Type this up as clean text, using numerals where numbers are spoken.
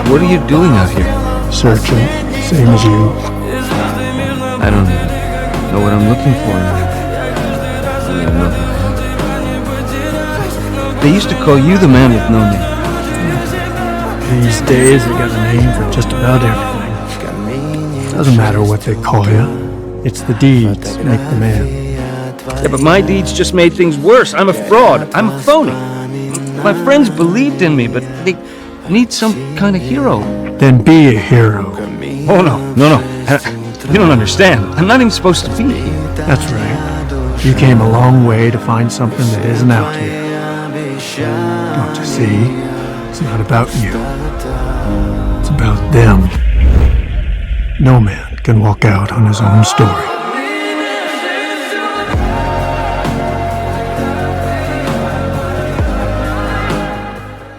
What are you doing out here? Searching, same as you. I don't know what I'm looking for now. They used to call you the man with no name. These days, they got a name for just about everything. Doesn't matter what they call you. It's the deeds make the man. Yeah, but my deeds just made things worse. I'm a fraud. I'm a phony. My friends believed in me, but they need some kind of hero. Then be a hero. Oh, no. You don't understand. I'm not even supposed to be. That's right. You came a long way to find something that isn't out here. Don't you see? It's not about you. It's about them. No man can walk out on his own story.